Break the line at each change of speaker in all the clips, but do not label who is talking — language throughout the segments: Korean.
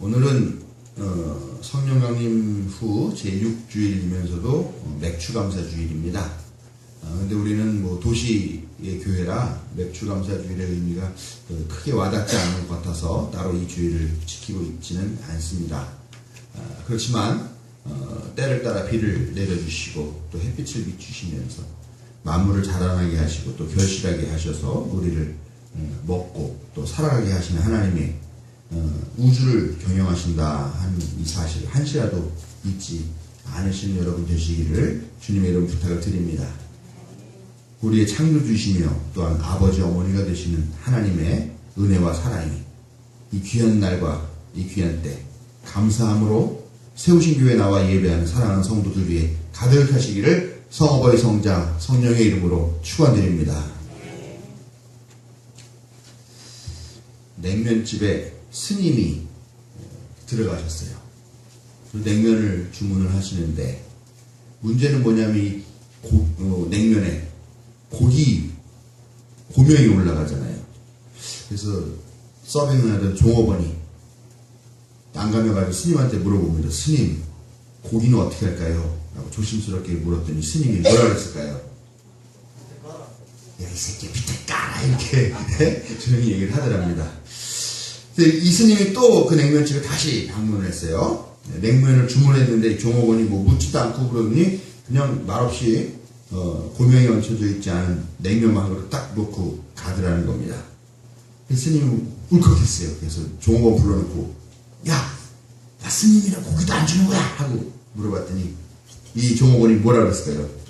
오늘은 성령강림 후 제6주일이면서도 맥주감사주일입니다. 근데 우리는 뭐 도시의 교회라 맥주감사주일의 의미가 크게 와닿지 않는 것 같아서 따로 이 주일을 지키고 있지는 않습니다. 그렇지만 때를 따라 비를 내려주시고 또 햇빛을 비추시면서 만물을 자라나게 하시고 또 결실하게 하셔서 우리를 먹고 또 살아가게 하시는 하나님의 우주를 경영하신다 하는 이 사실 한시라도 잊지 않으시는 여러분 되시기를 주님의 이름 부탁을 드립니다. 우리의 창조주시며 또한 아버지 어머니가 되시는 하나님의 은혜와 사랑이 이 귀한 날과 이 귀한 때 감사함으로 세우신 교회에 나와 예배하는 사랑하는 성도들 위해 가득하시기를 성아버지 성자 성령의 이름으로 축원드립니다. 냉면집에 스님이 들어가셨어요. 냉면을 주문을 하시는데 문제는 뭐냐면 이 냉면에 고명이 올라가잖아요. 그래서 서빙을 하던 종업원이 난감해가지고 스님한테 물어봅니다. 스님, 고기는 어떻게 할까요? 라고 조심스럽게 물었더니 스님이 뭐라 그랬을까요? 야, 이 새끼 밑에 까라 이렇게 조용히 얘기를 하더랍니다. 이 스님이 또 그 냉면집에 다시 방문을 했어요. 냉면을 주문했는데 종업원이 뭐 묻지도 않고 그러더니 그냥 말없이 고명이 얹혀져 있지 않은 냉면만 한 그릇 딱 놓고 가더라는 겁니다. 스님이 울컥했어요. 그래서 종업원 불러놓고 야 스님이랑 고기도 안 주는 거야 하고 물어봤더니 이 종업원이 뭐라 그랬을까요?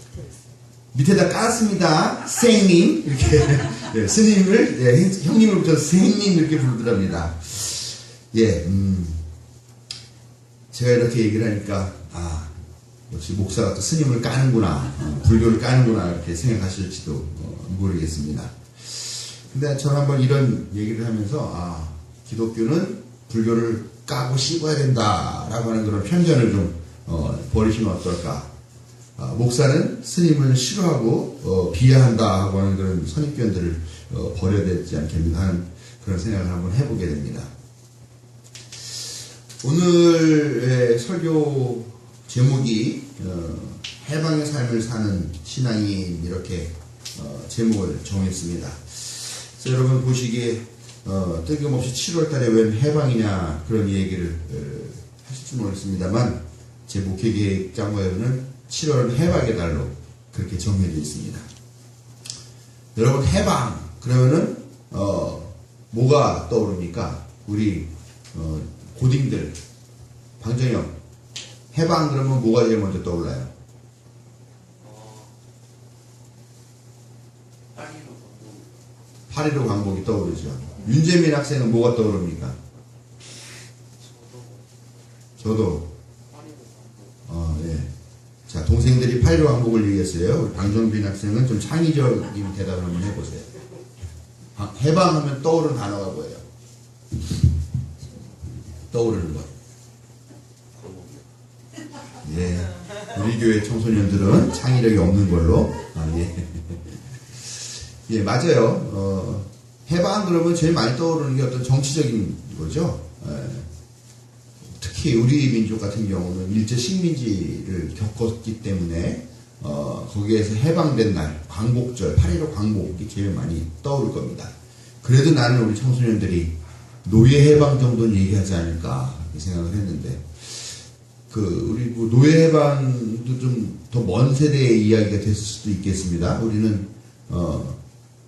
밑에다 깔았습니다. 생님 이렇게 네, 스님을 형님을 붙여서 생님 이렇게 부르더랍니다. 제가 이렇게 얘기를 하니까 역시 목사가 또 스님을 까는구나, 불교를 까는구나 이렇게 생각하실지도 모르겠습니다. 근데 저는 한번 이런 얘기를 하면서 기독교는 불교를 까고 씹어야 된다라고 하는 그런 편견을 좀 버리시면 어떨까. 목사는 스님을 싫어하고 비하한다 하고 하는 그런 선입견들을 버려야 되지 않겠는가 하는 그런 생각을 한번 해보게 됩니다. 오늘의 설교 제목이 해방의 삶을 사는 신앙인 이렇게 제목을 정했습니다. 그래서 여러분 보시기에 뜬금없이 7월달에 웬 해방이냐 그런 얘기를 하실지 모르겠습니다만 제 목회계획 장부에는 7월은 해방의 달로 그렇게 정해져 있습니다. 여러분 해방 그러면은 뭐가 떠오릅니까? 우리 고딩들 방정혁 해방 그러면 뭐가 제일 먼저 떠올라요? 8.15 광복이 떠오르죠. 윤재민 학생은 뭐가 떠오릅니까? 저도 예. 자, 동생들이 8.15 광복을 얘기했어요. 우리 방정빈 학생은 좀 창의적인 대답을 한번 해보세요. 해방하면 떠오르는 단어가 뭐예요? 떠오르는 것. 예. 우리 교회 청소년들은 창의력이 없는 걸로. 예. 예, 맞아요. 해방 그러면 제일 많이 떠오르는 게 어떤 정치적인 거죠. 특히 우리 민족 같은 경우는 일제 식민지를 겪었기 때문에 거기에서 해방된 날, 광복절, 8.15 광복이 제일 많이 떠오를 겁니다. 그래도 나는 우리 청소년들이 노예 해방 정도는 얘기하지 않을까 생각을 했는데 우리 뭐 노예 해방도 좀 더 먼 세대의 이야기가 됐을 수도 있겠습니다. 우리는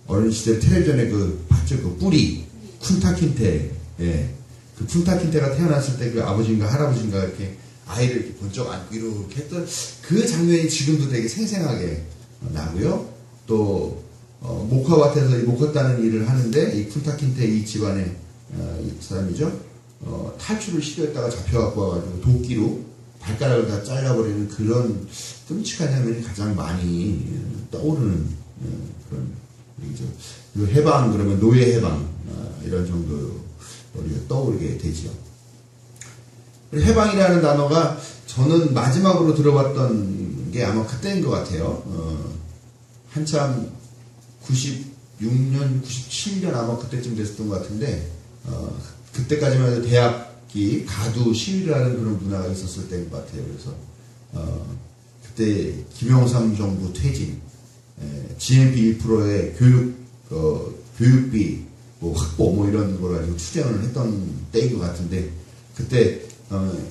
어린 시절 텔레비전에 봤죠? 그 뿌리 쿤타킨테, 예. 그 쿤타킨테가 태어났을 때 그 아버지인가 할아버지인가 이렇게 아이를 이렇게 번쩍 안고 이렇게 했던 그 장면이 지금도 되게 생생하게 나고요. 또 모카밭에서 이 모카 따는 일을 하는데 이 쿤타킨테 이 집안의 사람이죠. 탈출을 시도했다가 잡혀갖고 와가지고 도끼로 발가락을 다 잘라버리는 그런 끔찍한 장면이 가장 많이 떠오르는 그런 얘기죠. 그리고 해방 그러면 노예 해방 이런 정도로 우리가 떠오르게 되죠. 해방이라는 단어가 저는 마지막으로 들어봤던 게 아마 그때인 것 같아요. 한참 96년, 97년 아마 그때쯤 됐었던 것 같은데 그때까지만 해도 대학 특히 가두 시위를 하는 그런 문화가 있었을 때인 것 같아요. 그래서 그때 김영삼 정부 퇴진, GNP 1%의 교육비 뭐 확보 뭐 이런 걸 가지고 투쟁을 했던 때인 것 같은데, 그때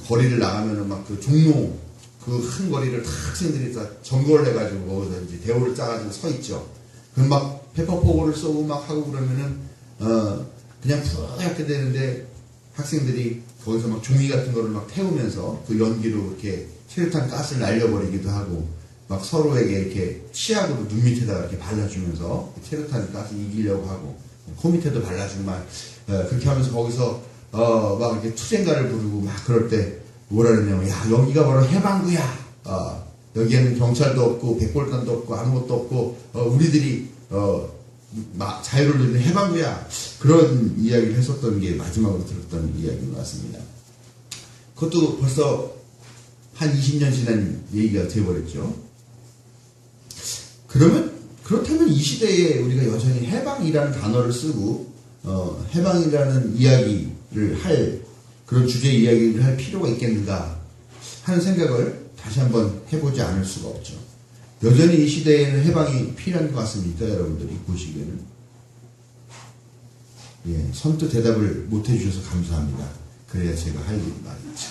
거리를 나가면은 막 그 종로 그 큰 거리를 다 학생들이 다 점거를 해가지고 거기서 이제 대호를 짜가지고 서 있죠. 그럼 막 페퍼포고를 쏘고 막 하고 그러면은 그냥 푸르게 되는데 학생들이 거기서 막 종이 같은 거를 막 태우면서 그 연기로 이렇게 체류탄 가스를 날려버리기도 하고, 막 서로에게 이렇게 치약으로 눈 밑에다가 이렇게 발라주면서 체류탄 가스 이기려고 하고, 코 밑에도 발라주고 막 그렇게 하면서 거기서 막 이렇게 투쟁가를 부르고 막 그럴 때 뭐라 그러냐면, 야, 여기가 바로 해방구야. 여기에는 경찰도 없고 백골단도 없고 아무것도 없고 우리들이 자유를 누리는 해방구야. 그런 이야기를 했었던 게 마지막으로 들었던 이야기인 것 같습니다. 그것도 벌써 한 20년 지난 얘기가 되어버렸죠. 그렇다면 이 시대에 우리가 여전히 해방이라는 단어를 쓰고 해방이라는 이야기를 할, 그런 주제 이야기를 할 필요가 있겠는가 하는 생각을 다시 한번 해보지 않을 수가 없죠. 여전히 이 시대에는 해방이 필요한 것 같습니까? 여러분들이 보시기에는. 예, 선뜻 대답을 못 해주셔서 감사합니다. 그래야 제가 할 말이죠.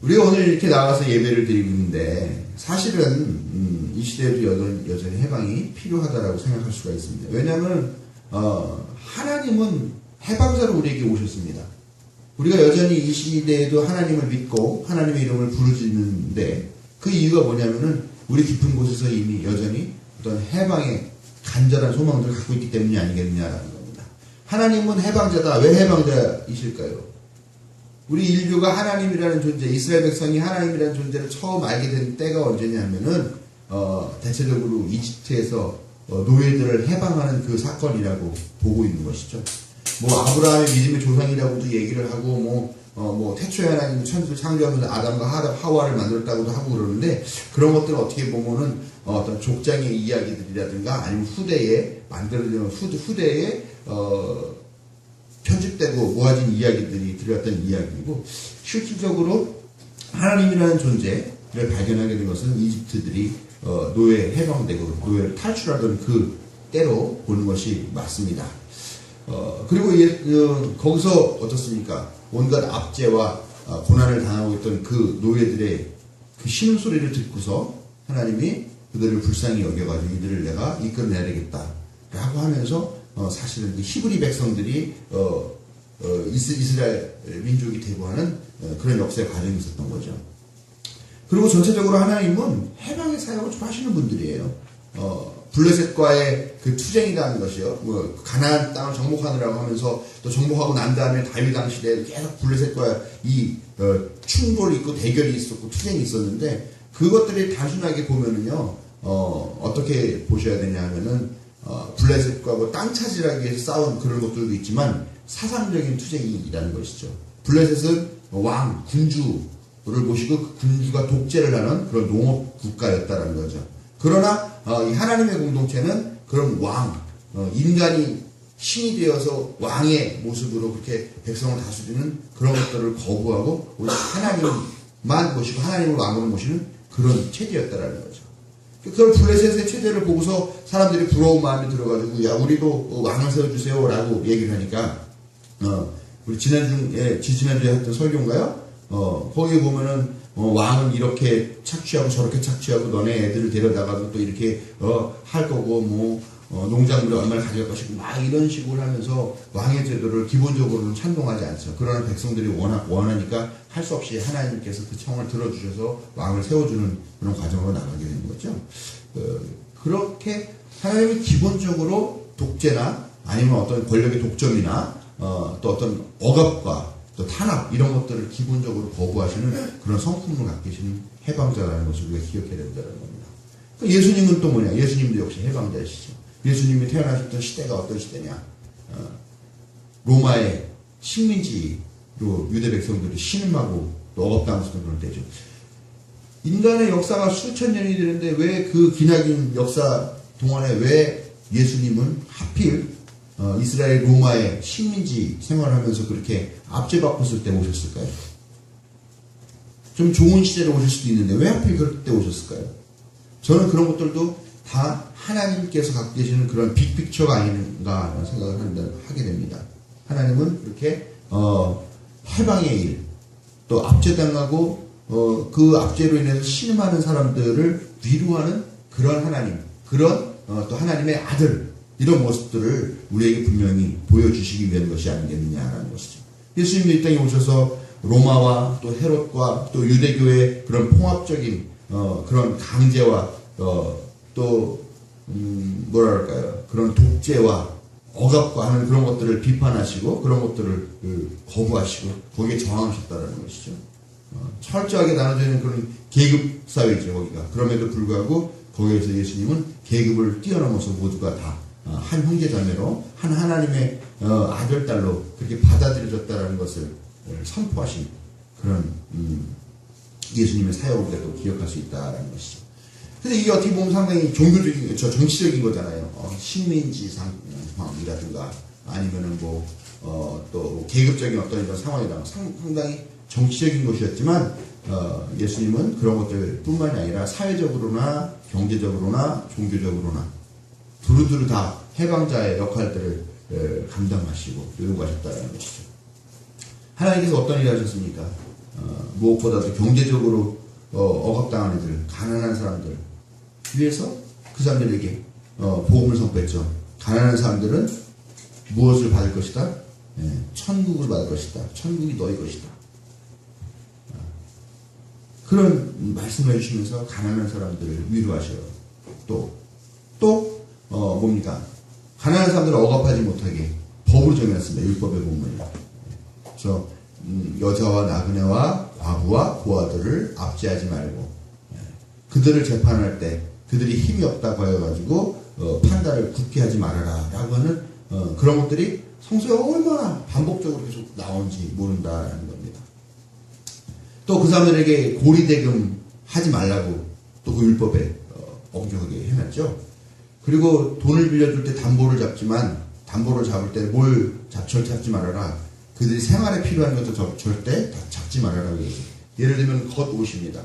우리가 오늘 이렇게 나와서 예배를 드리고 있는데, 사실은 이 시대에도 여전히 해방이 필요하다라고 생각할 수가 있습니다. 왜냐하면 하나님은 해방자로 우리에게 오셨습니다. 우리가 여전히 이 시대에도 하나님을 믿고 하나님의 이름을 부르짖는데, 그 이유가 뭐냐면은 우리 깊은 곳에서 이미 여전히 어떤 해방의 간절한 소망들을 갖고 있기 때문이 아니겠느냐라는 겁니다. 하나님은 해방자다. 왜 해방자이실까요? 우리 인류가 하나님이라는 존재, 이스라엘 백성이 하나님이라는 존재를 처음 알게 된 때가 언제냐면은 대체적으로 이집트에서 노예들을 해방하는 그 사건이라고 보고 있는 것이죠. 뭐 아브라함의 믿음의 조상이라고도 얘기를 하고 뭐 태초에 하나님이 천지를 창조하면서 아담과 하와를 만들었다고도 하고 그러는데, 그런 것들은 어떻게 보면은 어떤 족장의 이야기들이라든가 아니면 후대에 만들어진 후대에 편집되고 모아진 이야기들이 들어갔던 이야기이고, 실질적으로 하나님이라는 존재를 발견하게 된 것은 이집트들이 노예 해방되고 노예를 탈출하던 그 때로 보는 것이 맞습니다. 그리고 거기서 어떻습니까? 온갖 압제와 고난을 당하고 있던 그 노예들의 그 신음소리를 듣고서 하나님이 그들을 불쌍히 여겨가지고 이들을 내가 이끌어내야 되겠다 라고 하면서 사실은 그 히브리 백성들이 이스라엘 민족이 되고 하는 그런 역사의 과정이 있었던 거죠. 그리고 전체적으로 하나님은 해방의 사역을 좋아하시는 분들이에요. 블레셋과의 그 투쟁이라는 것이요, 뭐 가나안 땅을 정복하느라고 하면서 또 정복하고 난 다음에 다윗 당시에 계속 블레셋과 이 충돌이 있고 대결이 있었고 투쟁이 있었는데, 그것들이 단순하게 보면은요 어떻게 보셔야 되냐 하면은 블레셋과 뭐 땅 차지하기 위해서 싸운 그런 것들도 있지만 사상적인 투쟁이라는 것이죠. 블레셋은 왕 군주를 모시고 그 군주가 독재를 하는 그런 농업 국가였다라는 거죠. 그러나 이 하나님의 공동체는 그런 왕, 인간이 신이 되어서 왕의 모습으로 그렇게 백성을 다스리는 그런 것들을 거부하고 오직 하나님만 모시고 하나님을 왕으로 모시는 그런 체제였다라는 거죠. 그런 블레셋의 체제를 보고서 사람들이 부러운 마음이 들어가지고, 야, 우리도 왕을 세워주세요 라고 얘기를 하니까 우리 지지난주에 했던 설교인가요? 거기 보면은 왕은 이렇게 착취하고 저렇게 착취하고 너네 애들을 데려다가도 또 이렇게 할 거고 뭐 농작물을 얼마나 가져갈 것이고 막 이런 식으로 하면서 왕의 제도를 기본적으로는 찬동하지 않죠. 그러나 백성들이 원하니까 할 수 없이 하나님께서 그 청을 들어주셔서 왕을 세워주는 그런 과정으로 나가게 되는 거죠. 그렇게 하나님이 기본적으로 독재나 아니면 어떤 권력의 독점이나 또 어떤 억압과 또 탄압 이런 것들을 기본적으로 거부하시는 그런 성품을 갖고 계시는 해방자라는 것을 우리가 기억해야 된다는 겁니다. 예수님은 또 뭐냐? 예수님도 역시 해방자이시죠. 예수님이 태어나셨던 시대가 어떤 시대냐? 로마의 식민지로 유대 백성들이 신음하고 또 억압당했던 그런 때죠. 인간의 역사가 수천 년이 되는데 왜 그 기나긴 역사 동안에 왜 예수님은 하필 이스라엘 로마의 식민지 생활하면서 그렇게 압제받았을 때 오셨을까요? 좀 좋은 시절에 오실 수도 있는데 왜 하필 그럴 때 오셨을까요? 저는 그런 것들도 다 하나님께서 갖고 계시는 그런 빅픽처가 아닌가 라는 생각을 하게 됩니다. 하나님은 그렇게 해방의 일, 또 압제당하고 그 압제로 인해서 신음하는 사람들을 위로하는 그런 하나님, 그런 또 하나님의 아들, 이런 모습들을 우리에게 분명히 보여주시기 위한 것이 아니겠느냐라는 것이죠. 예수님도 이 땅에 오셔서 로마와 또 헤롯과 또 유대교의 그런 통합적인 그런 강제와 또 뭐랄까요, 그런 독재와 억압과 하는 그런 것들을 비판하시고 그런 것들을 거부하시고 거기에 저항하셨다라는 것이죠. 철저하게 나눠져 있는 그런 계급 사회죠, 거기가. 그럼에도 불구하고 거기에서 예수님은 계급을 뛰어넘어서 모두가 다 한 형제자매로 한 하나님의 아들, 딸로 그렇게 받아들여졌다라는 것을 선포하신 그런 예수님의 사역을 우리가 또 기억할 수 있다라는 것이죠. 근데 이게 어떻게 보면 상당히 종교적인, 정치적인 거잖아요. 식민지 상황이라든가 아니면은 또 계급적인 어떤 이런 상황이다. 상당히 정치적인 것이었지만 예수님은 그런 것들 뿐만이 아니라 사회적으로나 경제적으로나 종교적으로나 두루두루 다 해방자의 역할들을 감당하시고 요구하셨다는 것이죠. 하나님께서 어떤 일을 하셨습니까? 무엇보다도 경제적으로 억압당한 이들, 가난한 사람들 위해서 그 사람들에게 복음을 선포했죠. 가난한 사람들은 무엇을 받을 것이다? 천국을 받을 것이다. 천국이 너희 것이다. 그런 말씀을 해주시면서 가난한 사람들을 위로하셔요. 또 뭡니까? 가난한 사람들을 억압하지 못하게 법으로 정해놨습니다. 율법의 본문이. 그래서 여자와 나그네와 과부와 고아들을 압제하지 말고 그들을 재판할 때 그들이 힘이 없다고 하여가지고 판단을 굳게 하지 말아라 라고 하는 그런 것들이 성서에 얼마나 반복적으로 계속 나온지 모른다라는 겁니다. 또 그 사람들에게 고리대금 하지 말라고 또 그 율법에 엄격하게 해놨죠. 그리고 돈을 빌려줄 때 담보를 잡지만 담보를 잡을 때 잡지 말아라. 그들이 생활에 필요한 것도 절대 잡지 말아라고 얘기해요. 예를 들면 겉옷입니다.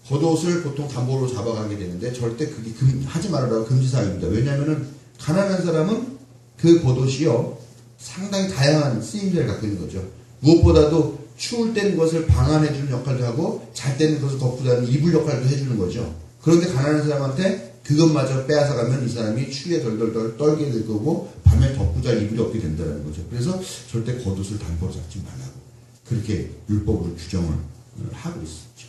겉옷을 보통 담보로 잡아가게 되는데 절대 그게 하지 말아라고 금지사항입니다. 왜냐하면 가난한 사람은 그 겉옷이요 상당히 다양한 쓰임새를 갖고 있는 거죠. 무엇보다도 추울 때는 그것을 방한해주는 역할도 하고 잘 때는 그것을 덮고 자는 이불 역할도 해주는 거죠. 그런데 가난한 사람한테 그것마저 빼앗아가면 이 사람이 추위에 덜덜덜 떨게 될 거고 밤에 덮고 잘 이불이 없게 된다는 거죠. 그래서 절대 겉옷을 담보로 잡지 말라고 그렇게 율법으로 규정을 하고 있었죠.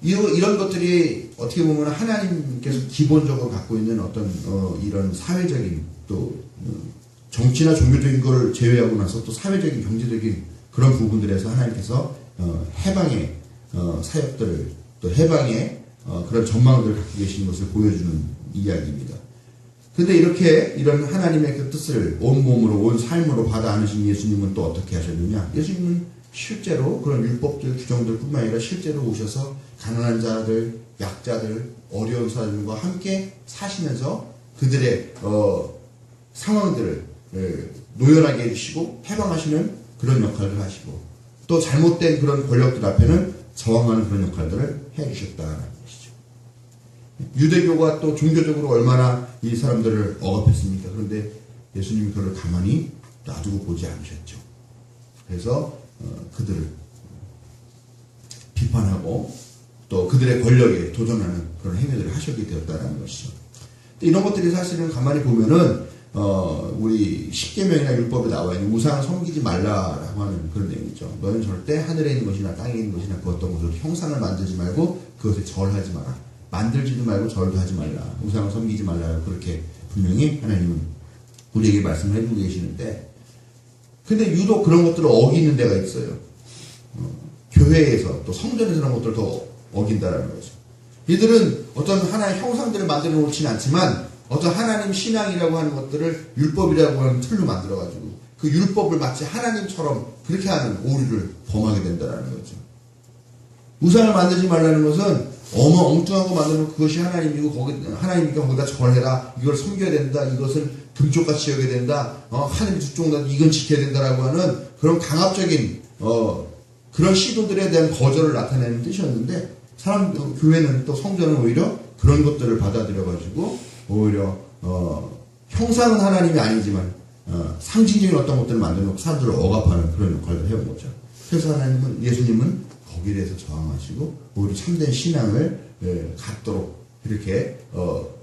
이런 것들이 어떻게 보면 하나님께서 기본적으로 갖고 있는 어떤 이런 사회적인 또 정치나 종교적인 걸 제외하고 나서 또 사회적인 경제적인 그런 부분들에서 하나님께서 해방의 사역들을 또 해방의 그런 전망들을 갖고 계시는 것을 보여주는 이야기입니다. 근데 이런 하나님의 그 뜻을 온몸으로 온 삶으로 받아 안으신 예수님은 또 어떻게 하셨느냐? 예수님은 실제로 그런 율법들 규정들 뿐만 아니라 실제로 오셔서 가난한 자들, 약자들, 어려운 사람들과 함께 사시면서 그들의 상황들을 노연하게 해주시고 해방하시는 그런 역할을 하시고 또 잘못된 그런 권력들 앞에는 저항하는 그런 역할들을 해주셨다는 것이죠. 유대교가 또 종교적으로 얼마나 이 사람들을 억압했습니까? 그런데 예수님이 그걸 가만히 놔두고 보지 않으셨죠. 그래서 그들을 비판하고 또 그들의 권력에 도전하는 그런 행위들을 하시게 되었다는 것이죠. 이런 것들이 사실은 가만히 보면은 우리 십계명이나 율법에 나와 있는 우상을 섬기지 말라라고 하는 그런 내용이죠. 너는 절대 하늘에 있는 것이나 땅에 있는 것이나 그 어떤 것으로 형상을 만들지 말고 그것에 절하지 마라. 만들지도 말고 절도 하지 말라. 우상을 섬기지 말라. 그렇게 분명히 하나님은 우리에게 말씀을 해주고 계시는데 근데 유독 그런 것들을 어기는 데가 있어요. 교회에서 또 성전에서 그런 것들을 더 어긴다라는 거죠. 이들은 어떤 하나의 형상들을 만들어 놓지는 않지만 어떤 하나님 신앙이라고 하는 것들을 율법이라고 하는 틀로 만들어가지고 그 율법을 마치 하나님처럼 그렇게 하는 오류를 범하게 된다는 거죠. 우상을 만들지 말라는 것은 엉뚱한 거 만들면 그것이 하나님이고 하나님이니까 거기다 절해라. 이걸 섬겨야 된다. 이것을 금쪽같이 여겨야 된다. 하나님 주종다. 이건 지켜야 된다라고 하는 그런 강압적인 그런 시도들에 대한 거절을 나타내는 뜻이었는데 교회는 또 성전은 오히려 그런 것들을 받아들여가지고 오히려 형상은 하나님이 아니지만 상징적인 어떤 것들을 만들어놓고 사람들을 억압하는 그런 역할을 해온 거죠. 그래서 예수님은 거기에 대해서 저항하시고 오히려 참된 신앙을 갖도록 이렇게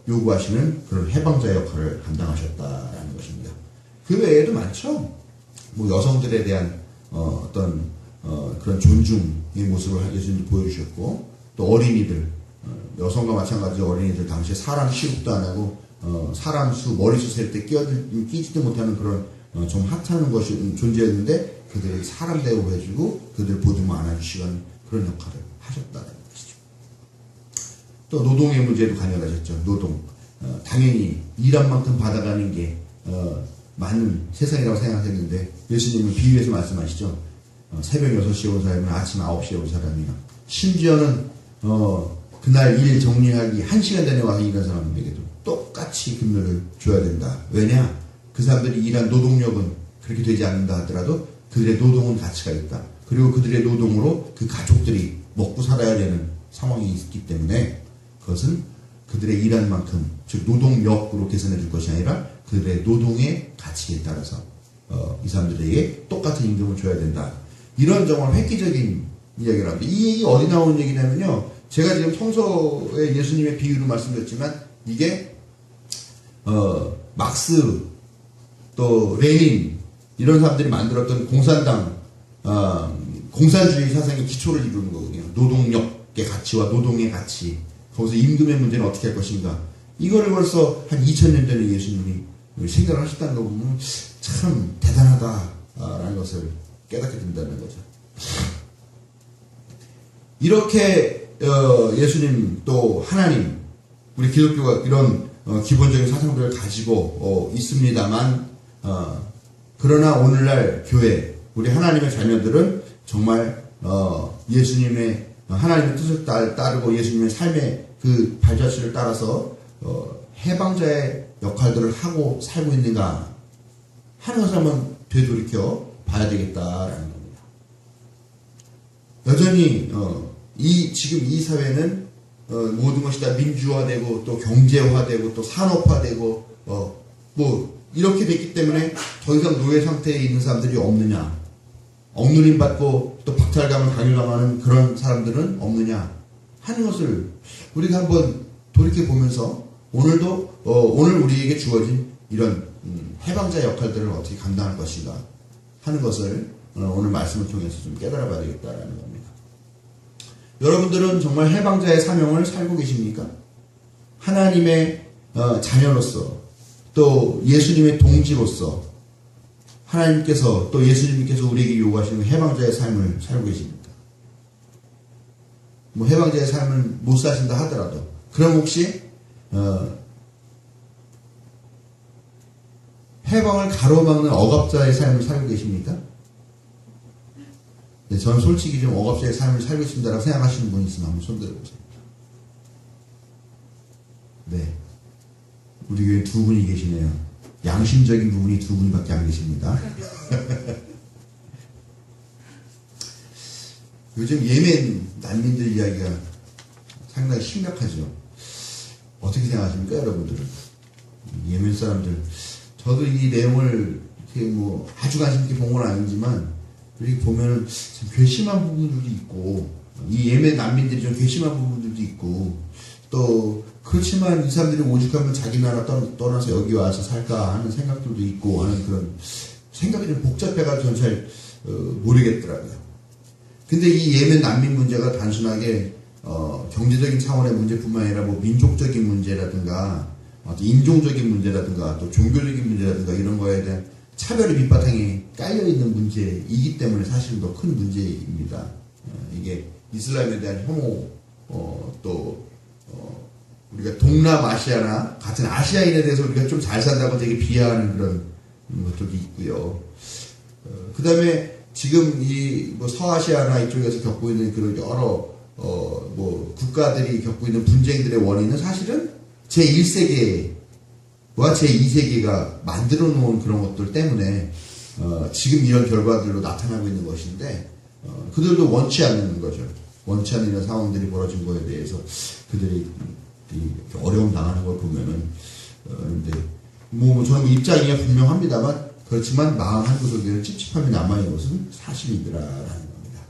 요구하시는 그런 해방자의 역할을 감당하셨다라는 것입니다. 그 외에도 많죠. 뭐 여성들에 대한 어떤 그런 존중의 모습을 예수님이 보여주셨고, 또 어린이들, 여성과 마찬가지로 어린이들 당시에 사람 취급도 안 하고 사람 수, 머리수 셀 때 끼지도 못하는 그런 좀 하찮은 것이 존재였는데 그들을 사람 대우해주고 그들 보듬어 안아주시는 그런 역할을 하셨다는 것이죠. 또 노동의 문제도 관여하셨죠. 노동. 당연히 일한 만큼 받아가는 게 맞는 세상이라고 생각했는데 예수님은 비유해서 말씀하시죠. 새벽 6시에 온 사람은 아침 9시에 온 사람이나 심지어는 그날 일 정리하기 1시간 전에 와서 일한 사람에게도 똑같이 금료를 줘야 된다. 왜냐? 그 사람들이 일한 노동력은 그렇게 되지 않는다 하더라도 그들의 노동은 가치가 있다. 그리고 그들의 노동으로 그 가족들이 먹고 살아야 되는 상황이 있기 때문에 그것은 그들의 일한 만큼, 즉 노동력으로 계산해 줄 것이 아니라 그들의 노동의 가치에 따라서 이 사람들에게 똑같은 임금을 줘야 된다. 이런 정말 획기적인 이야기를 합니다. 이 얘기 어디 나오는 얘기냐면요. 제가 지금 성서에 예수님의 비유로 말씀드렸지만 이게 막스 또 레닌 이런 사람들이 만들었던 공산당 공산주의 사상의 기초를 이루는 거거든요. 노동력의 가치와 노동의 가치, 거기서 임금의 문제는 어떻게 할 것인가. 이거를 벌써 한 2000년 전에 예수님이 생각을 하셨다는 거 보면 참 대단하다라는 것을 깨닫게 된다는 거죠. 이렇게 예수님 또 하나님, 우리 기독교가 이런 기본적인 사상들을 가지고 있습니다만 그러나 오늘날 교회, 우리 하나님의 자녀들은 정말 예수님의 하나님의 뜻을 따르고 예수님의 삶의 그 발자취를 따라서 해방자의 역할들을 하고 살고 있는가 하는 것을 한번 되돌이켜 봐야 되겠다라는 겁니다. 여전히 지금 이 사회는 모든 것이 다 민주화되고 또 경제화되고 또 산업화되고 뭐 이렇게 됐기 때문에 더 이상 노예 상태에 있는 사람들이 없느냐, 억누림 받고 또 박탈감을 강요당하는 그런 사람들은 없느냐 하는 것을 우리가 한번 돌이켜 보면서 오늘도 오늘 우리에게 주어진 이런 해방자 역할들을 어떻게 감당할 것인가 하는 것을 오늘 말씀을 통해서 좀 깨달아 봐야 되겠다라는 겁니다. 여러분들은 정말 해방자의 사명을 살고 계십니까? 하나님의 자녀로서 또 예수님의 동지로서 하나님께서 또 예수님께서 우리에게 요구하시는 해방자의 삶을 살고 계십니까? 뭐 해방자의 삶을 못 사신다 하더라도 그럼 혹시 해방을 가로막는 억압자의 삶을 살고 계십니까? 네, 저는 솔직히 좀 억압자의 삶을 살고 있습니다라고 생각하시는 분이 있으면 한번 손 들어보세요. 네. 우리 교회 두 분이 계시네요. 양심적인 부분이 두 분밖에 안 계십니다. 요즘 예멘 난민들 이야기가 상당히 심각하죠. 어떻게 생각하십니까, 여러분들은? 예멘 사람들. 저도 이 내용을 이렇게 뭐 아주 관심 있게 본 건 아니지만 이렇게 보면은 참 괘씸한 부분들도 있고, 이 예멘 난민들이 좀 괘씸한 부분들도 있고, 또 그렇지만 이 사람들이 오죽하면 자기 나라 떠나서 여기 와서 살까 하는 생각들도 있고 하는 그런 생각이 좀 복잡해가지고 저는 잘 모르겠더라고요. 근데 이 예멘 난민 문제가 단순하게 경제적인 차원의 문제뿐만 아니라 뭐 민족적인 문제라든가 인종적인 문제라든가 또 종교적인 문제라든가 이런 거에 대한 차별의 밑바탕에 깔려있는 문제이기 때문에 사실 더 큰 문제입니다. 이게 이슬람에 대한 혐오, 우리가 동남아시아나 같은 아시아인에 대해서 우리가 좀 잘 산다고 되게 비하하는 그런 것들도 있고요. 그 다음에 지금 이 뭐 서아시아나 이쪽에서 겪고 있는 그런 여러 뭐 국가들이 겪고 있는 분쟁들의 원인은 사실은 제1세계와 제2세계가 만들어 놓은 그런 것들 때문에 지금 이런 결과들로 나타나고 있는 것인데 그들도 원치 않는 거죠. 원치 않는 이런 상황들이 벌어진 거에 대해서 그들이 어려움 당하는 걸 보면은 근데 뭐 저는 입장이 분명합니다만 그렇지만 마음 한구석에는 찝찝함이 남아있는 것은 사실이더라라는 겁니다.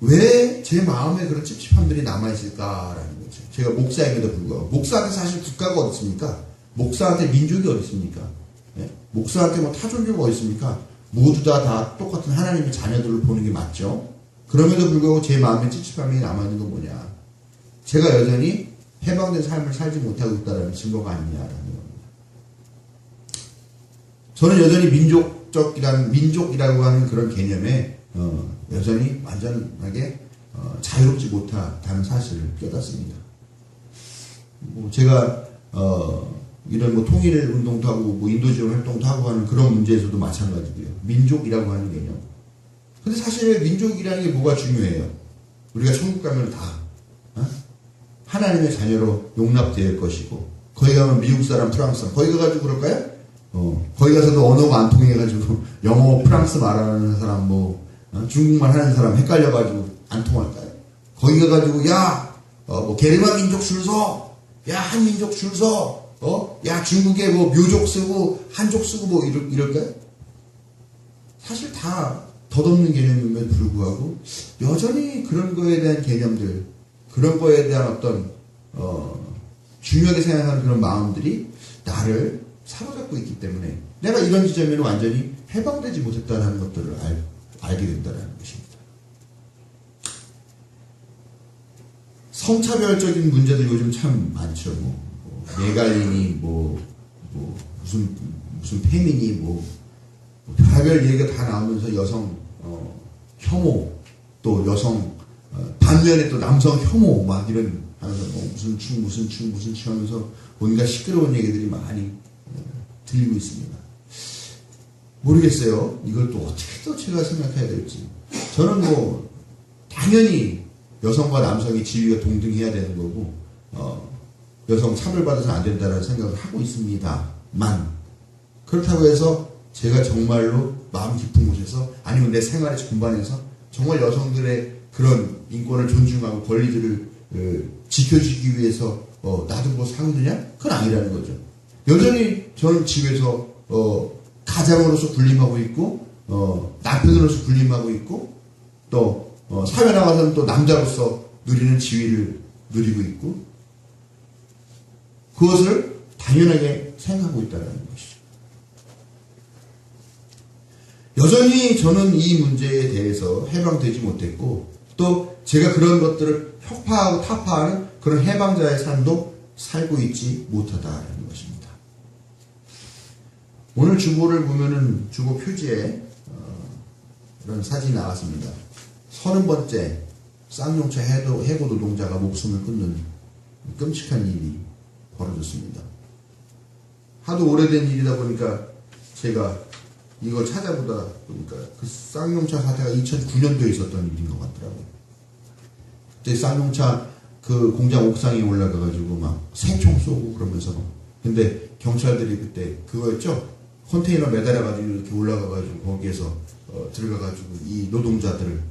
왜 제 마음에 그런 찝찝함들이 남아있을까라는 거죠. 제가 목사임에도 불구하고 목사한테 사실 국가가 어디 있습니까? 목사한테 민족이 어디 있습니까? 예? 목사한테 뭐 타종교가 어디 있습니까? 모두 다 똑같은 하나님의 자녀들을 보는 게 맞죠. 그럼에도 불구하고 제 마음에 찝찝함이 남아있는 건 뭐냐? 제가 여전히 해방된 삶을 살지 못하고 있다는 증거가 아니냐라는 겁니다. 저는 여전히 민족이라고 하는 그런 개념에 여전히 완전하게 자유롭지 못하다는 사실을 깨닫습니다. 뭐 제가 이런 뭐 통일 운동도 하고 뭐 인도지원 활동도 하고 하는 그런 문제에서도 마찬가지고요. 민족이라고 하는 개념. 근데 사실 민족이라는 게 뭐가 중요해요? 우리가 천국 가면 다 하나님의 자녀로 용납될 것이고 거기 가면 미국 사람, 프랑스 사람 거기 가가지고 그럴까요? 거기 가서도 언어가 안 통해가지고 영어, 프랑스 말하는 사람 중국말 하는 사람 헷갈려가지고 안 통할까요? 거기 가가지고 뭐 게르만 민족 줄 서, 한민족 줄 서, 중국에 뭐 묘족 쓰고 한족 쓰고 뭐 이럴까요? 사실 다 덧없는 개념임에도 불구하고 여전히 그런 거에 대한 개념들, 그런 거에 대한 어떤 중요하게 생각하는 그런 마음들이 나를 사로잡고 있기 때문에 내가 이런 지점에는 완전히 해방되지 못했다는 것들을 알게 된다는 것입니다. 성차별적인 문제들 요즘 참 많죠. 네갈린이 무슨 페미니 별별 얘기가 다 나오면서 여성 혐오 또 여성 반면에 또 남성 혐오 막 이런 하면서 무슨 충 하면서 뭔가 시끄러운 얘기들이 많이 들리고 있습니다. 모르겠어요. 이걸 또 어떻게 또 제가 생각해야 될지. 저는 당연히 여성과 남성이 지위가 동등해야 되는 거고 여성 차별받아서는 안 된다는 생각을 하고 있습니다만 그렇다고 해서 제가 정말로 마음 깊은 곳에서 아니면 내 생활의 전반에서 정말 여성들의 그런 인권을 존중하고 권리들을 지켜주기 위해서 놔두고 사느냐? 그건 아니라는 거죠. 여전히 저는 집에서 가장으로서 군림하고 있고 남편으로서 군림하고 있고 또 사회 나가서는 또 남자로서 누리는 지위를 누리고 있고 그것을 당연하게 생각하고 있다는 것이죠. 여전히 저는 이 문제에 대해서 해방되지 못했고 또 제가 그런 것들을 혁파하고 타파하는 그런 해방자의 삶도 살고 있지 못하다라는 것입니다. 오늘 주보를 보면은 주보 표지에 이런 사진이 나왔습니다. 30번째 쌍용차 해고 노동자가 목숨을 끊는 끔찍한 일이 벌어졌습니다. 하도 오래된 일이다 보니까 제가 이걸 찾아보다 보니까 그 쌍용차 사태가 2009년도에 있었던 일인 것 같더라고요. 그때 쌍용차 그 공장 옥상에 올라가가지고 막 새총 쏘고 그러면서 근데 경찰들이 그때 그거였죠? 컨테이너 매달아가지고 이렇게 올라가가지고 거기에서 들어가가지고 이 노동자들을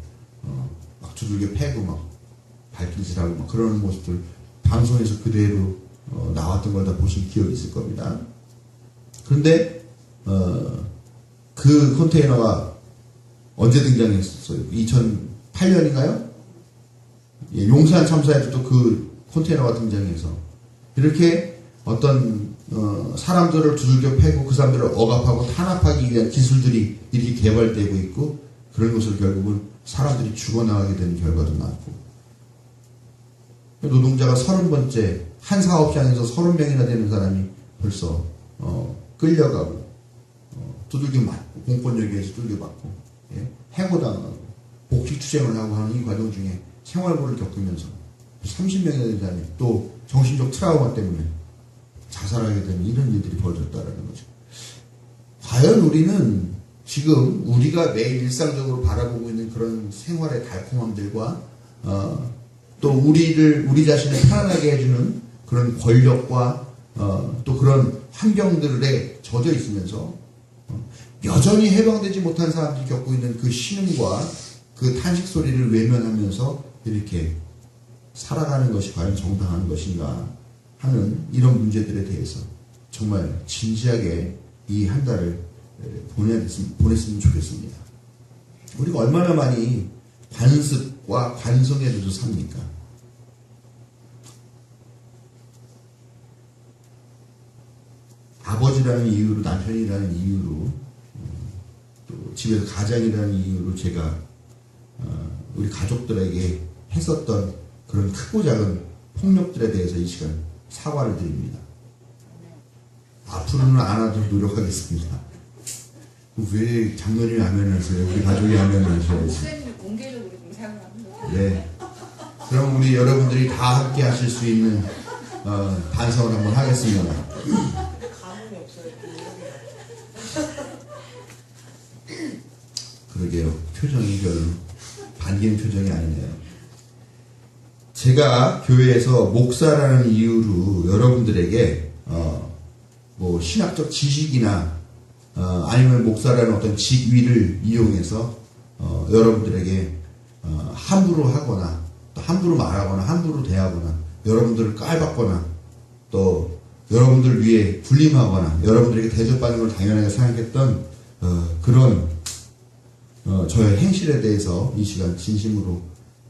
막 두들겨 패고 막 발길질하고 막 그러는 모습들 방송에서 그대로 나왔던 걸 다 보신 기억이 있을 겁니다. 그런데 그 컨테이너가 언제 등장했었어요? 2008년인가요? 예, 용산 참사에도 또 그 컨테이너가 등장해서 이렇게 어떤 사람들을 두들겨 패고 그 사람들을 억압하고 탄압하기 위한 기술들이 이렇게 개발되고 있고 그런 것을 결국은 사람들이 죽어나가게 되는 결과도 나왔고 노동자가 30번째 한 사업장에서 30명이나 되는 사람이 벌써 끌려가고 두들겨 맞고 공권력에서 두들겨 맞고 해고당하고 복직투쟁을 하고 하는 이 과정 중에 생활고를 겪으면서 30명이나 되는 사람이 또 정신적 트라우마 때문에 자살하게 되는 이런 일들이 벌어졌다는 거죠. 과연 우리는 지금 우리가 매일 일상적으로 바라보고 있는 그런 생활의 달콤함들과 또 우리 자신을 편안하게 해주는 그런 권력과 또 그런 환경들에 젖어 있으면서 여전히 해방되지 못한 사람들이 겪고 있는 그 신음과 그 탄식 소리를 외면하면서 이렇게 살아가는 것이 과연 정당한 것인가 하는 이런 문제들에 대해서 정말 진지하게 이 한 달을 보냈으면 좋겠습니다. 우리가 얼마나 많이 관습과 관성에 대해서 삽니까? 아버지라는 이유로, 남편이라는 이유로, 또 집에서 가장이라는 이유로 제가 우리 가족들에게 했었던 그런 크고 작은 폭력들에 대해서 이 시간 사과를 드립니다. 앞으로는 안 하도록 노력하겠습니다. 왜 장로님이 하면 하세요? 우리 가족이 하면 하셔야지.
목사님이 공개적으로 좀 사용합니다.
네. 그럼 우리 여러분들이 다 함께 하실 수 있는 반성을 한번 하겠습니다.
감흥이 없어요.
그러게요. 표정이 별로 반기는 표정이 아니네요. 제가 교회에서 목사라는 이유로 여러분들에게 뭐 신학적 지식이나 아니면 목사라는 어떤 직위를 이용해서 여러분들에게 함부로 하거나 또 함부로 말하거나 함부로 대하거나 여러분들을 깔받거나 또 여러분들을 위해 군림하거나 여러분들에게 대접받는 걸 당연하게 생각했던 그런 저의 행실에 대해서 이 시간 진심으로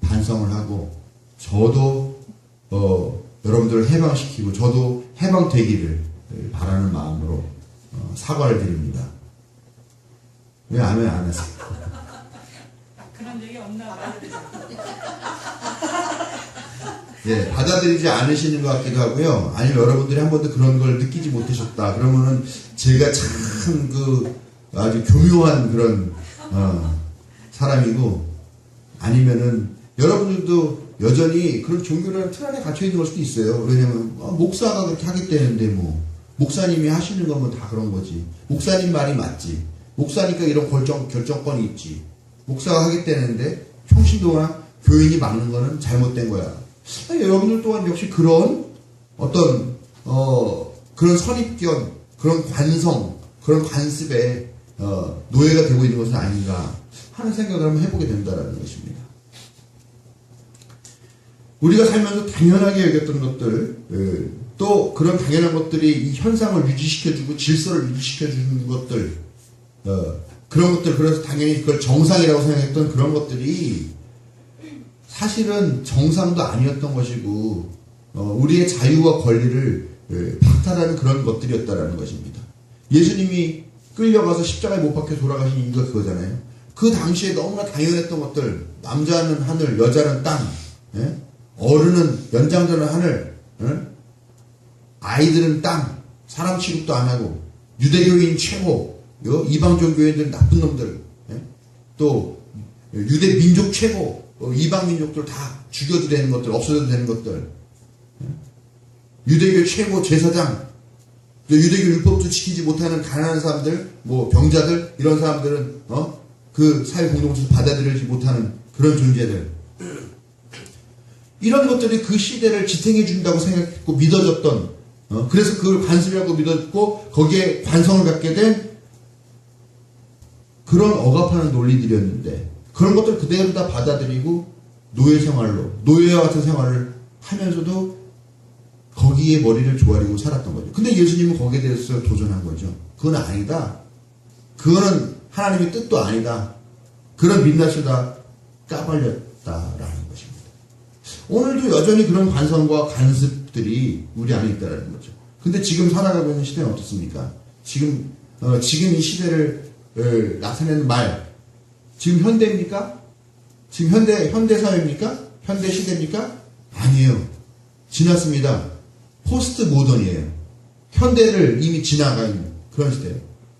반성을 하고 저도 여러분들을 해방시키고 저도 해방되기를 바라는 마음으로 사과를 드립니다. 왜 아멘 안 하세요?
그런 적이 없나 봐요.
예, 받아들이지 않으시는 것 같기도 하고요. 아니면 여러분들이 한 번도 그런 걸 느끼지 못하셨다. 그러면은 제가 참 아주 교묘한 그런 사람이고 아니면은 여러분들도 여전히 그런 종교라는 틀 안에 갇혀 있는 걸 수도 있어요. 왜냐면 목사가 그렇게 하겠다는데 뭐 목사님이 하시는 거면 다 그런 거지. 목사님 말이 맞지. 목사니까 이런 결정권이 있지. 목사가 하겠다는데 평신 동안 교인이 막는 거는 잘못된 거야. 여러분들 또한 역시 그런 어떤 그런 선입견, 그런 관성, 그런 관습에 노예가 되고 있는 것은 아닌가 하는 생각을 한번 해보게 된다는 것입니다. 우리가 살면서 당연하게 여겼던 것들, 또 그런 당연한 것들이 이 현상을 유지시켜주고 질서를 유지시켜주는 것들, 그런 것들, 그래서 당연히 그걸 정상이라고 생각했던 그런 것들이 사실은 정상도 아니었던 것이고, 우리의 자유와 권리를 박탈하는 그런 것들이었다라는 것입니다. 예수님이 끌려가서 십자가에 못 박혀 돌아가신 이유가 그거잖아요. 그 당시에 너무나 당연했던 것들, 남자는 하늘, 여자는 땅, 어른은 연장자는 하늘, 아이들은 땅, 사람 취급도 안 하고, 유대교인 최고, 이방 종교인들 나쁜 놈들, 또 유대 민족 최고, 이방 민족들 다 죽여도 되는 것들, 없어져도 되는 것들, 유대교 최고 제사장, 유대교 율법도 지키지 못하는 가난한 사람들, 뭐 병자들, 이런 사람들은 그 사회 공동체에서 받아들이지 못하는 그런 존재들, 이런 것들이 그 시대를 지탱해 준다고 생각했고 믿어졌던, 그래서 그걸 관습이라고 믿었고 거기에 관성을 갖게 된 그런 억압하는 논리들이었는데, 그런 것들 그대로 다 받아들이고 노예 생활로, 노예와 같은 생활을 하면서도 거기에 머리를 조아리고 살았던 거죠. 근데 예수님은 거기에 대해서 도전한 거죠. 그건 아니다. 그거는 하나님의 뜻도 아니다. 그런 민낯을 다 까발렸다라는 것입니다. 오늘도 여전히 그런 관성과 관습들이 우리 안에 있다는 거죠. 근데 지금 살아가고 있는 시대는 어떻습니까? 지금 이 시대를 나타내는 말, 지금 현대입니까? 지금 현대 사회입니까? 현대 시대입니까? 아니에요. 지났습니다. 포스트 모던이에요. 현대를 이미 지나가 있는 그런 시대예요.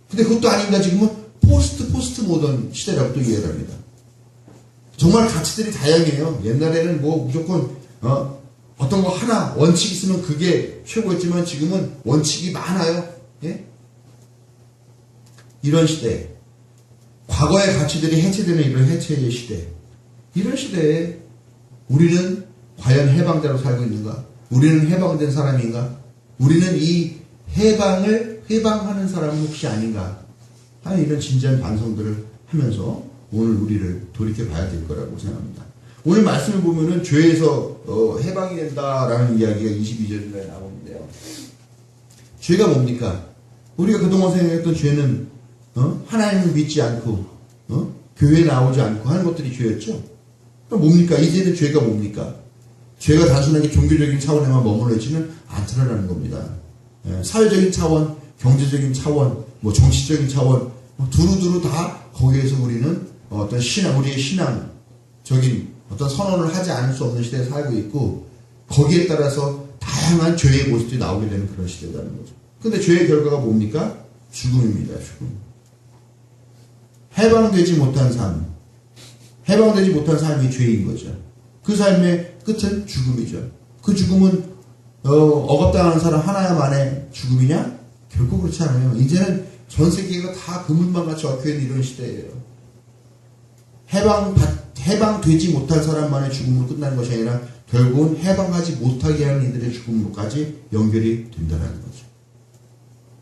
근데 그것도 아닙니다. 지금은 포스트 모던 시대라고 또 이해를 합니다. 정말 가치들이 다양해요. 옛날에는 뭐 무조건 어떤 거 하나 원칙 있으면 그게 최고였지만 지금은 원칙이 많아요. 예? 이런 시대, 과거의 가치들이 해체되는 이런 해체의 시대, 이런 시대에 우리는 과연 해방대로 살고 있는가? 우리는 해방된 사람인가? 우리는 이 해방하는 사람은 혹시 아닌가? 하는 이런 진지한 반성들을 하면서 오늘 우리를 돌이켜 봐야 될 거라고 생각합니다. 오늘 말씀을 보면은 죄에서 해방이 된다라는 이야기가 22절에 나오는데요. 죄가 뭡니까? 우리가 그동안 생각했던 죄는 하나님을 믿지 않고 교회에 나오지 않고 하는 것들이 죄였죠. 그럼 뭡니까? 이제는 죄가 뭡니까? 죄가 단순하게 종교적인 차원에만 머물러 있지는 않다라는 겁니다. 사회적인 차원, 경제적인 차원, 뭐 정치적인 차원, 두루두루 다 거기에서 우리는 어떤 우리의 신앙적인 어떤 선언을 하지 않을 수 없는 시대에 살고 있고, 거기에 따라서 다양한 죄의 모습들이 나오게 되는 그런 시대라는 거죠. 근데 죄의 결과가 뭡니까? 죽음입니다. 죽음. 해방되지 못한 삶이 죄인 거죠. 그 삶의 끝은 죽음이죠. 그 죽음은 억압당하는 사람 하나만의 죽음이냐? 결코 그렇지 않아요. 이제는 전 세계가 다 그물망 같이 얽혀있는 이런 시대예요. 해방되지 못한 사람만의 죽음으로 끝나는 것이 아니라 결국은 해방하지 못하게 하는 이들의 죽음으로까지 연결이 된다는 거죠.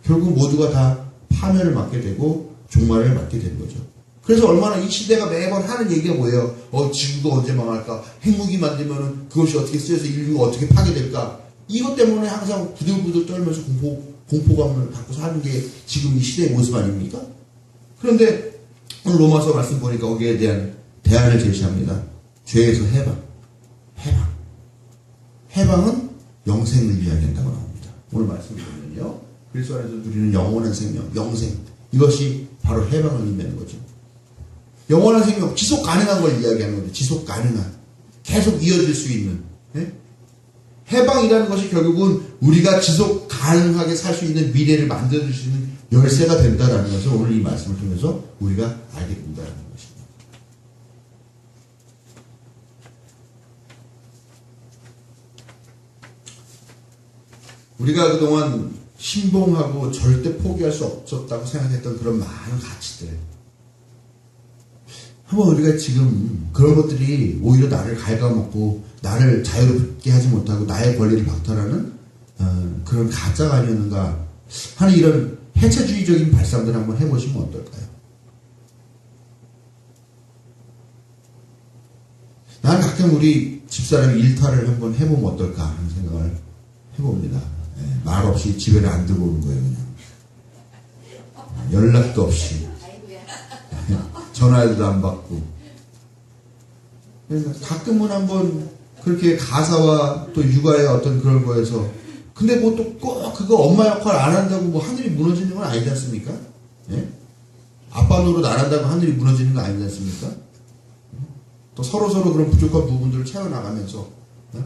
결국 모두가 다 파멸을 맞게 되고 종말을 맞게 되는 거죠. 그래서 얼마나 이 시대가 매번 하는 얘기가 뭐예요? 지구가 언제 망할까? 핵무기 만들면은 그것이 어떻게 쓰여서 인류가 어떻게 파괴될까? 이것 때문에 항상 부들부들 떨면서 공포감을 갖고 사는 게 지금 이 시대의 모습 아닙니까? 그런데 오늘 로마서 말씀 보니까 거기에 대한 대안을 제시합니다. 죄에서 해방은 영생을 이야기한다고 나옵니다. 오늘 말씀 보면요, 그리스도 안에서 누리는 영원한 생명, 영생, 이것이 바로 해방을 의미하는 거죠. 영원한 생명, 지속 가능한 걸 이야기하는 거죠. 지속 가능한, 계속 이어질 수 있는. 해방이라는 것이 결국은 우리가 지속 가능하게 살 수 있는 미래를 만들어줄 수 있는 열쇠가 된다는 것을 오늘 이 말씀을 통해서 우리가 알게 된다는 것입니다. 우리가 그동안 신봉하고 절대 포기할 수 없었다고 생각했던 그런 많은 가치들, 한번 우리가 지금 그런 것들이 오히려 나를 갉아먹고 나를 자유롭게 하지 못하고 나의 권리를 박탈하는 그런 가짜가 아니었는가 하는 이런 해체주의적인 발상들을 한번 해보시면 어떨까요? 나는 가끔 우리 집사람이 일탈을 한번 해보면 어떨까 하는 생각을 해봅니다. 말 없이 집에는 안 들어오는 거예요. 그냥 연락도 없이 전화도 안 받고. 그래서 가끔은 한번 그렇게 가사와 또 육아의 어떤 그런 거에서, 근데 뭐 또 꼭 그거 엄마 역할 안 한다고 뭐 하늘이 무너지는 건 아니지 않습니까? 아빠 노릇 안 한다고 하늘이 무너지는 거 아니지 않습니까? 또 서로 그런 부족한 부분들을 채워나가면서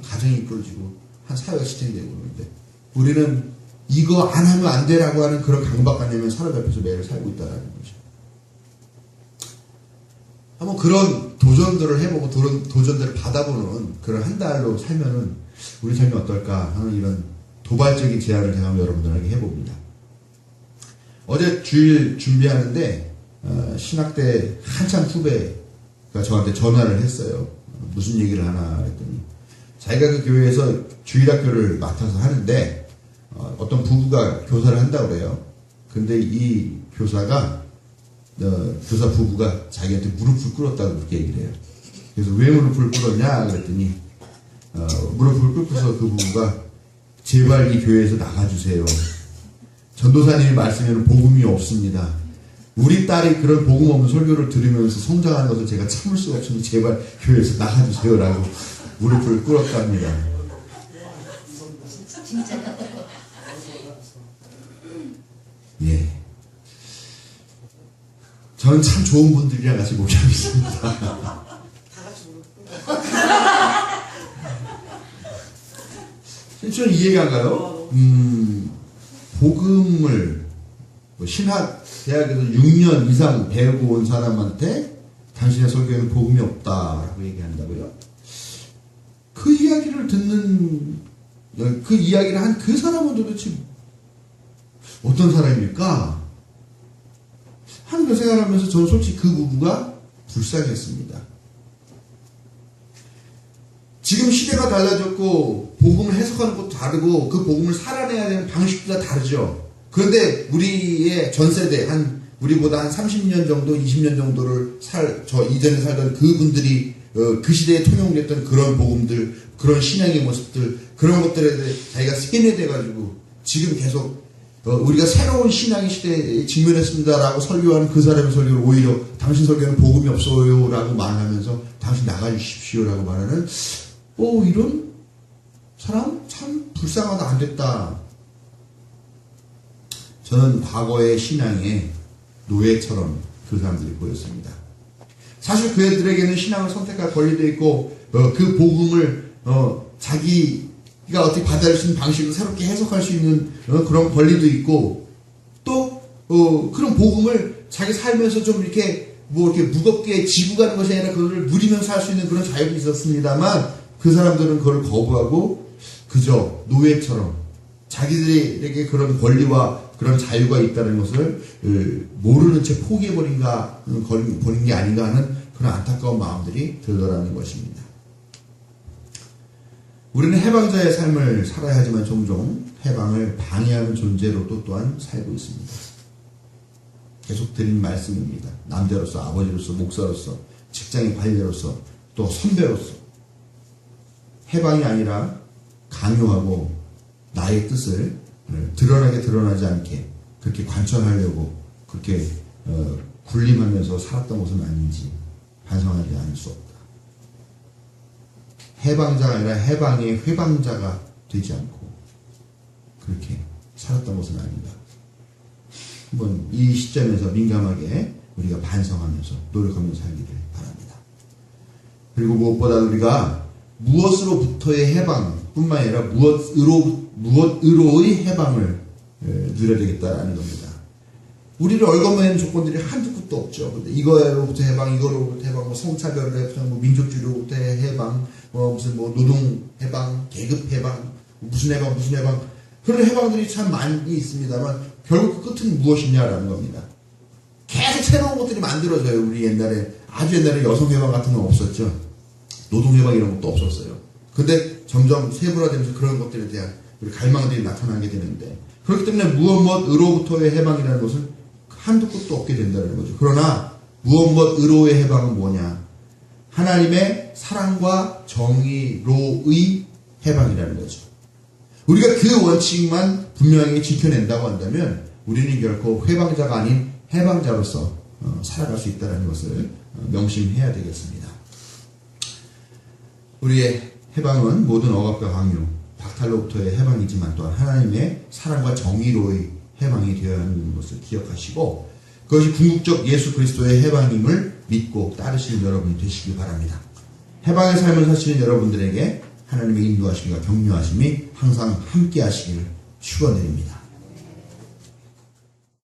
가정이 이끌어지고 한 사회가 지탱되고 그러는데, 우리는 이거 안 하면 안 되라고 하는 그런 강박관념에 사로잡혀서 매일 살고 있다는 거죠. 한번 그런 도전들을 해보고 도전들을 받아보는 그런 한 달로 살면은 우리 삶이 어떨까 하는 이런 도발적인 제안을 제가 여러분들에게 해봅니다. 어제 주일 준비하는데 신학대 한참 후배가 저한테 전화를 했어요. 무슨 얘기를 하나 그랬더니, 자기가 그 교회에서 주일학교를 맡아서 하는데 어떤 부부가 교사를 한다고 그래요. 근데 이 교사 부부가 자기한테 무릎을 꿇었다고 그렇게 얘기를 해요. 그래서 왜 무릎을 꿇었냐 그랬더니 무릎을 꿇고서 그 부부가 제발 이 교회에서 나가주세요. 전도사님이 말씀에는 복음이 없습니다. 우리 딸이 그런 복음 없는 설교를 들으면서 성장하는 것을 제가 참을 수가 없으니 제발 교회에서 나가주세요 라고 무릎을 꿇었답니다. 예. 저는 참 좋은 분들이랑 같이 모시고 있습니다.
다 같이
저는 이해가 안 가요. 복음을 신학 대학에서 6년 이상 배우고 온 사람한테 당신의 설교에는 복음이 없다라고 얘기한다고요. 그 이야기를 듣는, 그 이야기를 한 그 사람은 도대체 어떤 사람일까 하는 걸 생각하면서 저는 솔직히 그 부부가 불쌍했습니다. 지금 시대가 달라졌고 복음을 해석하는 것도 다르고 그 복음을 살아내야 되는 방식도 다 다르죠. 그런데 우리의 전 세대 우리보다 한 30년 정도 20년 정도를 저 이전에 살던 그분들이 그 시대에 통용됐던 그런 복음들, 그런 신앙의 모습들, 그런 것들에 대해 자기가 세뇌돼가지고 지금 계속 우리가 새로운 신앙의 시대에 직면했습니다라고 설교하는 그 사람의 설교를 오히려 당신 설교는 복음이 없어요 라고 말하면서 당신 나가주십시오 라고 말하는 이런 사람 참 불쌍하다, 안 됐다. 저는 과거의 신앙의 노예처럼 그 사람들이 보였습니다. 사실 그들에게는 신앙을 선택할 권리도 있고 그 복음을 자기가 어떻게 받아들일 수 있는 방식으로 새롭게 해석할 수 있는 그런 권리도 있고 또 그런 복음을 자기 살면서 좀 이렇게 무겁게 지고 가는 것이 아니라 그걸 누리면서 할 수 있는 그런 자유도 있었습니다만 그 사람들은 그걸 거부하고 그저 노예처럼 자기들에게 그런 권리와 그런 자유가 있다는 것을 모르는 채 포기해버린 게 아닌가 하는 그런 안타까운 마음들이 들더라는 것입니다. 우리는 해방자의 삶을 살아야 하지만 종종 해방을 방해하는 존재로도 또한 살고 있습니다. 계속 드린 말씀입니다. 남자로서, 아버지로서, 목사로서, 직장의 관리로서, 또 선배로서 해방이 아니라 강요하고 나의 뜻을 드러나지 않게 그렇게 관철하려고 그렇게 군림하면서 살았던 것은 아닌지 반성하지 않을 수 없다. 해방자가 아니라 해방의 회방자가 되지 않고 그렇게 살았던 것은 아닌가. 한번 이 시점에서 민감하게 우리가 반성하면서 노력하면서 살기를 바랍니다. 그리고 무엇보다 우리가 무엇으로부터의 해방뿐만 아니라 무엇으로의 해방을 누려야 되겠다라는 겁니다. 우리를 얽어매는 조건들이 한두 끝도 없죠. 근데 이거로부터 해방, 이거로부터 해방, 성차별을 해방, 민족주의로부터 해방, 무슨 노동 해방, 계급 해방, 무슨 해방. 그런 해방들이 참 많이 있습니다만 결국 그 끝은 무엇이냐라는 겁니다. 계속 새로운 것들이 만들어져요. 우리 아주 옛날에 여성 해방 같은 건 없었죠. 노동 해방 이런 것도 없었어요. 근데 점점 세분화되면서 그런 것들에 대한 우리 갈망들이 나타나게 되는데 그렇기 때문에 무엇으로부터의 해방이라는 것은 한두 끝도 없게 된다는 거죠. 그러나 무엇으로의 해방은 뭐냐? 하나님의 사랑과 정의로의 해방이라는 거죠. 우리가 그 원칙만 분명하게 지켜낸다고 한다면 우리는 결코 회방자가 아닌 해방자로서 살아갈 수 있다는 것을 명심해야 되겠습니다. 우리의 해방은 모든 억압과 강요, 박탈로부터의 해방이지만 또한 하나님의 사랑과 정의로의 해방이 되어야 하는 것을 기억하시고 그것이 궁극적 예수 그리스도의 해방임을 믿고 따르시는 여러분이 되시기 바랍니다. 해방의 삶을 사시는 여러분들에게 하나님의 인도하심과 격려하심이 항상 함께 하시기를 축원드립니다.